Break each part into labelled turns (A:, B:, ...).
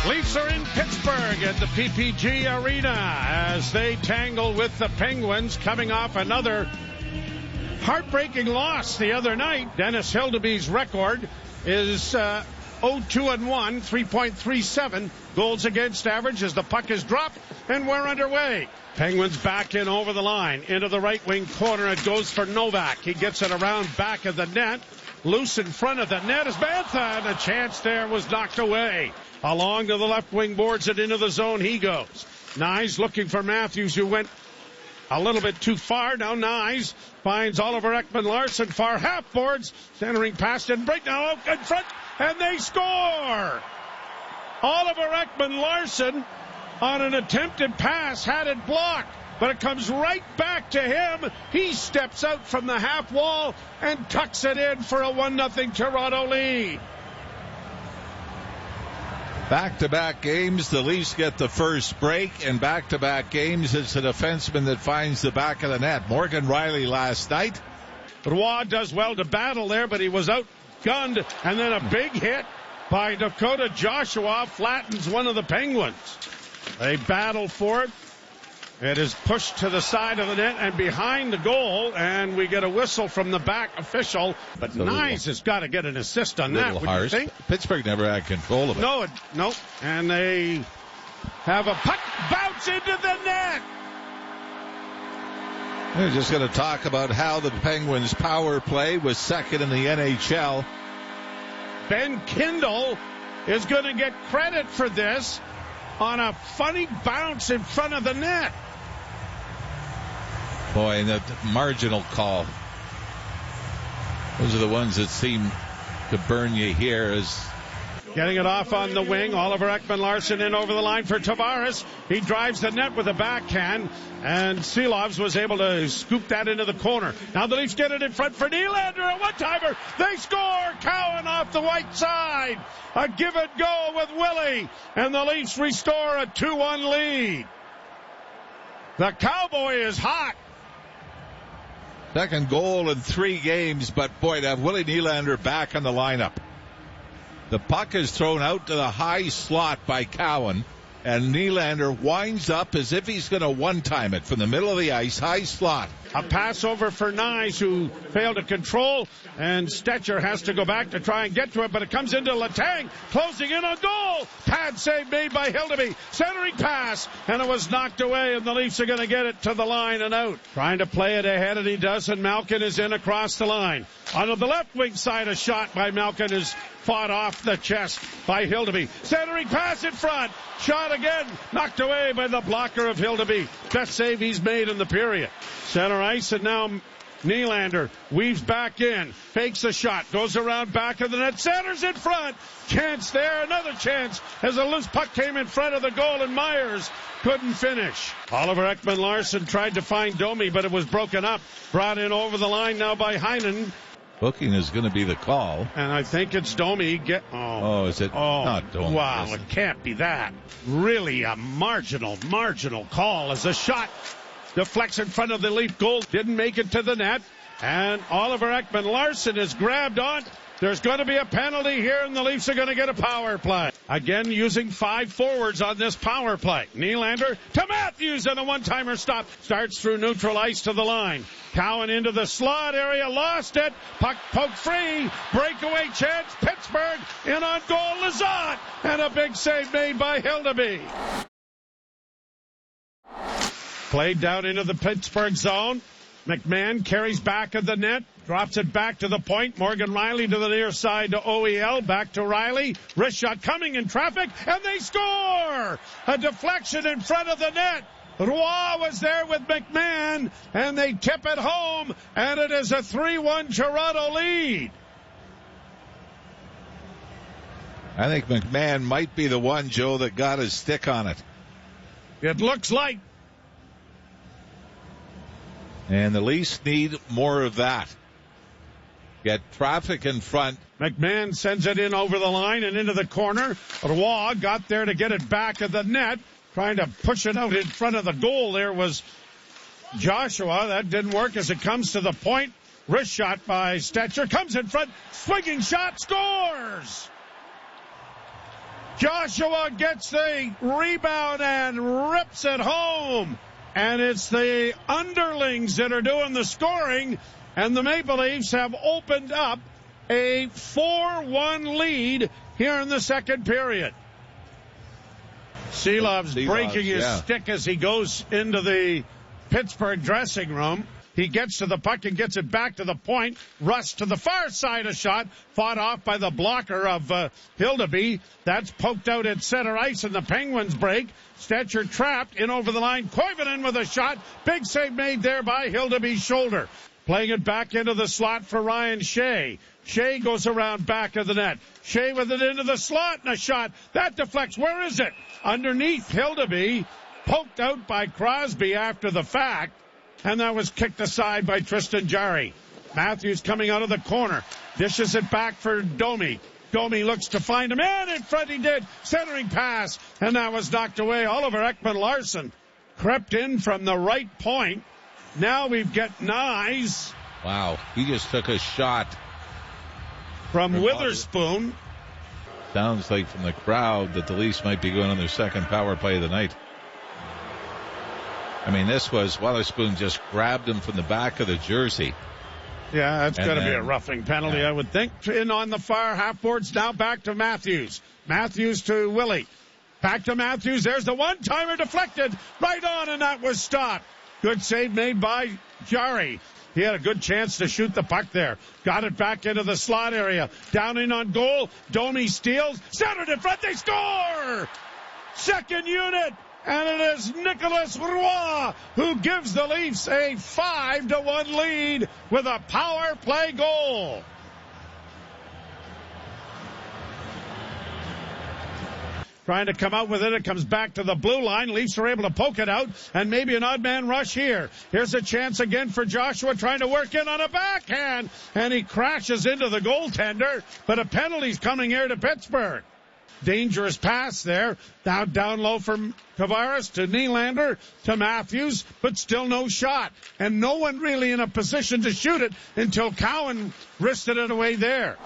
A: Leafs are in Pittsburgh at the PPG Arena as they tangle with the Penguins, coming off another heartbreaking loss the other night. Dennis Hildeby's record is 0-2-1, 3.37 goals against average as the puck is dropped, and we're underway. Penguins back in over the line. Into the right wing corner. It goes for Novak. He gets it around back of the net. Loose in front of the net is Bantha, and a chance there was knocked away. Along to the left wing boards and into the zone he goes. Nyes looking for Matthews, who went a little bit too far. Now Nyes finds Oliver Ekman-Larsson, far half boards, centering past and break now out in front, and they score! Oliver Ekman-Larsson on an attempted pass had it blocked, but it comes right back to him. He steps out from the half wall and tucks it in for a 1-0 Toronto lead.
B: Back-to-back games, the Leafs get the first break, and back-to-back games, it's a defenseman that finds the back of the net. Morgan Rielly last night.
A: Roy does well to battle there, but he was outgunned, and then a big hit by Dakota Joshua flattens one of the Penguins. They battle for it. It is pushed to the side of the net and behind the goal, and we get a whistle from the back official. But Nyes has got to get an assist on that, would you think?
B: Pittsburgh never had control of it.
A: No. And they have a puck bounce into the net.
B: We're just going to talk about how the Penguins' power play was second in the NHL.
A: Ben Kindle is going to get credit for this on a funny bounce in front of the net.
B: Boy, and the marginal call. Those are the ones that seem to burn you here. As
A: getting it off on the wing, Oliver Ekman-Larsson in over the line for Tavares. He drives the net with a backhand, and Seelovs was able to scoop that into the corner. Now the Leafs get it in front for Nylander, a one-timer. They score! Cowan off the white side. A give-and-go with Willie, and the Leafs restore a 2-1 lead. The Cowboy is hot.
B: Second goal in 3 games, but boy, to have Willie Nylander back in the lineup. The puck is thrown out to the high slot by Cowan, and Nylander winds up as if he's going to one-time it from the middle of the ice, high slot.
A: A pass over for Nyes, who failed to control, and Stetcher has to go back to try and get to it, but it comes into Letang, closing in on goal. Pad save made by Hildeby. Centering pass, and it was knocked away, and the Leafs are going to get it to the line and out. Trying to play it ahead, and he does, and Malkin is in across the line. On the left wing side, a shot by Malkin is fought off the chest by Hildeby. Centering pass in front. Shot again. Knocked away by the blocker of Hildeby. Best save he's made in the period. Center ice, and now Nylander weaves back in. Fakes a shot. Goes around back of the net. Centers in front. Chance there. Another chance as a loose puck came in front of the goal, and Myers couldn't finish. Oliver Ekman-Larsson tried to find Domi, but it was broken up. Brought in over the line now by Heinen.
B: Booking is going to be the call.
A: And I think it's Domi.
B: Is it? Not Domi.
A: Wow, it can't be that. Really a marginal call as a shot deflects in front of the Leaf goal. Didn't make it to the net. And Oliver Ekman-Larsson is grabbed on. There's going to be a penalty here, and the Leafs are going to get a power play. Again, using 5 forwards on this power play. Nylander to Matthews, and a one-timer stop. Starts through neutral ice to the line. Cowan into the slot area, lost it. Puck poked free. Breakaway chance. Pittsburgh in on goal. Lizotte, and a big save made by Hildeby. Played down into the Pittsburgh zone. McMahon carries back of the net, drops it back to the point. Morgan Rielly to the near side to OEL, back to Rielly. Wrist shot coming in traffic, and they score! A deflection in front of the net. Roy was there with McMahon, and they tip it home, and it is a 3-1 Toronto lead.
B: I think McMahon might be the one, Joe, that got his stick on it.
A: It looks like.
B: And the Leafs need more of that. Get traffic in front.
A: McMahon sends it in over the line and into the corner. Roy got there to get it back of the net. Trying to push it out in front of the goal. There was Joshua. That didn't work as it comes to the point. Wrist shot by Stetcher. Comes in front. Swinging shot. Scores! Joshua gets the rebound and rips it home. And it's the underlings that are doing the scoring. And the Maple Leafs have opened up a 4-1 lead here in the second period. Seelov's breaking his stick as he goes into the Pittsburgh dressing room. He gets to the puck and gets it back to the point. Rust to the far side, a shot fought off by the blocker of Hildeby. That's poked out at center ice, and the Penguins break. Stetcher trapped in over the line. Koivunen with a shot. Big save made there by Hildeby's shoulder. Playing it back into the slot for Ryan Shea. Shea goes around back of the net. Shea with it into the slot and a shot. That deflects. Where is it? Underneath Hildeby. Poked out by Crosby after the fact. And that was kicked aside by Tristan Jarry. Matthews coming out of the corner. Dishes it back for Domi. Domi looks to find him. And in front he did. Centering pass. And that was knocked away. Oliver Ekman-Larsson crept in from the right point. Now we've got Nyes.
B: Wow. He just took a shot
A: from Witherspoon.
B: Sounds like from the crowd that the Leafs might be going on their second power play of the night. I mean, this was Witherspoon just grabbed him from the back of the jersey.
A: Yeah, that's got to be a roughing penalty, I would think. In on the far half boards, now back to Matthews. Matthews to Willie. Back to Matthews. There's the one-timer deflected right on, and that was stopped. Good save made by Jarry. He had a good chance to shoot the puck there. Got it back into the slot area. Down in on goal. Domi steals. Centered in front. They score! Second unit. And it is Nicolas Roy who gives the Leafs a 5-1 lead with a power play goal. Trying to come out with it. It comes back to the blue line. Leafs are able to poke it out, and maybe an odd man rush here. Here's a chance again for Joshua trying to work in on a backhand, and he crashes into the goaltender, but a penalty's coming here to Pittsburgh. Dangerous pass there. Now down low from Tavares to Nylander to Matthews, but still no shot. And no one really in a position to shoot it until Cowan wristed it away there.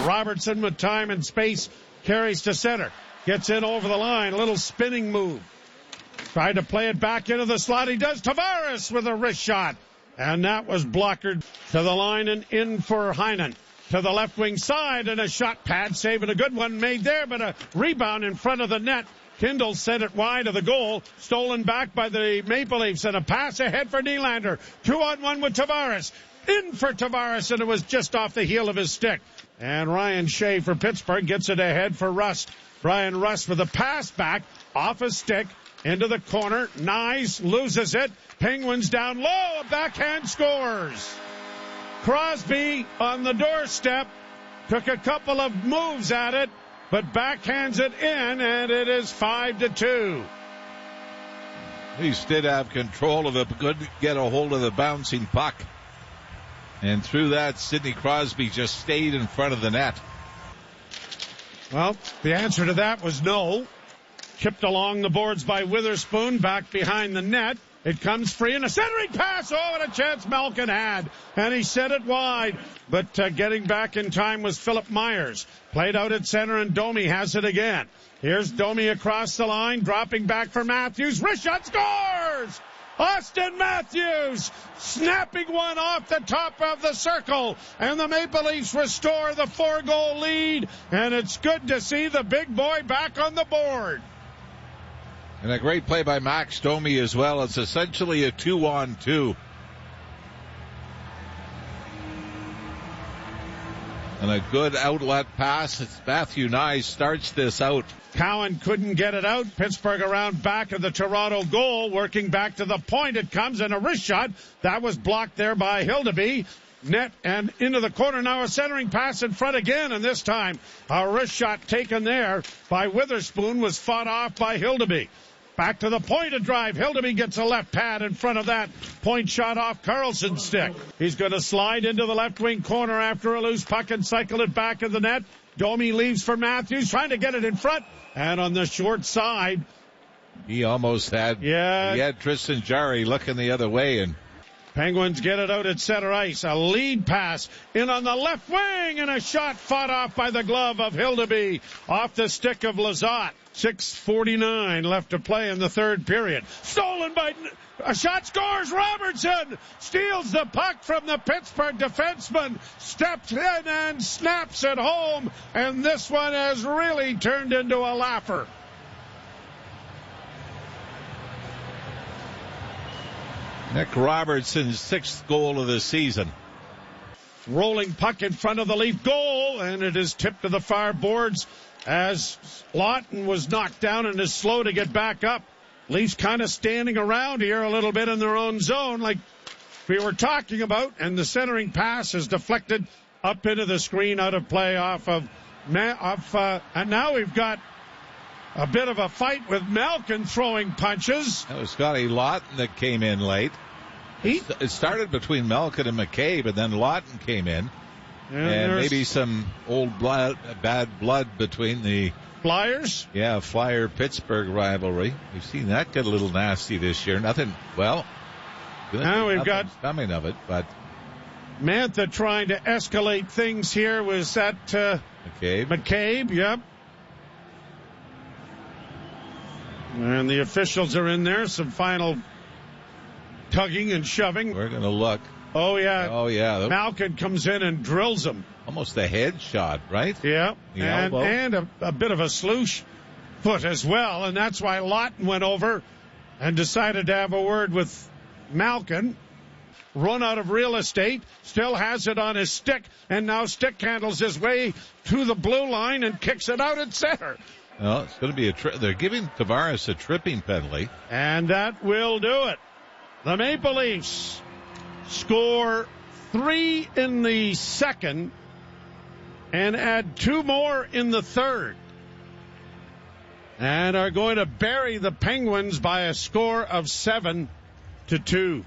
A: Robertson with time and space carries to center. Gets in over the line. A little spinning move. Tried to play it back into the slot. He does. Tavares with a wrist shot. And that was blockered to the line and in for Heinen. To the left wing side, and a shot pad save, and a good one made there, but a rebound in front of the net. Kindle sent it wide of the goal, stolen back by the Maple Leafs, and a pass ahead for Nylander. 2-on-1 with Tavares. In for Tavares, and it was just off the heel of his stick. And Ryan Shea for Pittsburgh gets it ahead for Rust. Brian Rust with a pass back off his stick into the corner. Nyes loses it. Penguins down low. A backhand scores. Crosby on the doorstep took a couple of moves at it, but backhands it in, and it is 5-2.
B: Leafs did have control of it, but couldn't get a hold of the bouncing puck. And through that, Sidney Crosby just stayed in front of the net.
A: Well, the answer to that was no. Chipped along the boards by Witherspoon, back behind the net. It comes free and a centering pass. Oh, what a chance Malkin had. And he set it wide. But getting back in time was Philip Myers. Played out at center, and Domi has it again. Here's Domi across the line, dropping back for Matthews. Wrist shot, scores! Austin Matthews snapping one off the top of the circle. And the Maple Leafs restore the 4-goal lead. And it's good to see the big boy back on the board.
B: And a great play by Max Domi as well. It's essentially a 2-on-2. And a good outlet pass. Matthew Nyes starts this out.
A: Cowan couldn't get it out. Pittsburgh around back of the Toronto goal. Working back to the point. It comes in a wrist shot. That was blocked there by Hildeby. Net and into the corner. Now a centering pass in front again. And this time a wrist shot taken there by Witherspoon was fought off by Hildeby. Back to the point of drive. Hildeby gets a left pad in front of that. Point shot off Carlson's stick. He's going to slide into the left wing corner after a loose puck and cycle it back in the net. Domi leaves for Matthews, trying to get it in front. And on the short side,
B: he almost had, he had Tristan Jarry looking the other way. And
A: Penguins get it out at center ice. A lead pass in on the left wing, and a shot fought off by the glove of Hildeby off the stick of Lizotte. 6:49 left to play in the third period. Stolen by... A shot scores. Robertson steals the puck from the Pittsburgh defenseman, steps in and snaps it home, and this one has really turned into a laugher.
B: Nick Robertson's 6th goal of the season.
A: Rolling puck in front of the Leaf goal, and it is tipped to the far boards as Lawton was knocked down and is slow to get back up. Leafs kind of standing around here a little bit in their own zone like we were talking about, and the centering pass is deflected up into the screen out of play off of and now we've got a bit of a fight with Malkin throwing punches.
B: That was Scotty Lawton that came in late. It started between Malkin and McCabe, and then Lawton came in. And maybe some bad blood between the
A: Flyers?
B: Yeah, Flyer-Pittsburgh rivalry. We've seen that get a little nasty this year. Nothing, well,
A: now we've got
B: coming of it, but
A: Mantha trying to escalate things here. Was that McCabe, yep. And the officials are in there. Some final tugging and shoving.
B: We're going to look.
A: Oh, yeah.
B: Oh, yeah.
A: Malkin comes in and drills him.
B: Almost a head shot, right?
A: Yeah. And a bit of a sloosh foot as well. And that's why Lawton went over and decided to have a word with Malkin. Run out of real estate. Still has it on his stick. And now stick handles his way to the blue line and kicks it out at center.
B: Well, it's going to be they're giving Tavares a tripping penalty.
A: And that will do it. The Maple Leafs score 3 in the second and add 2 more in the third, and are going to bury the Penguins by a score of 7-2.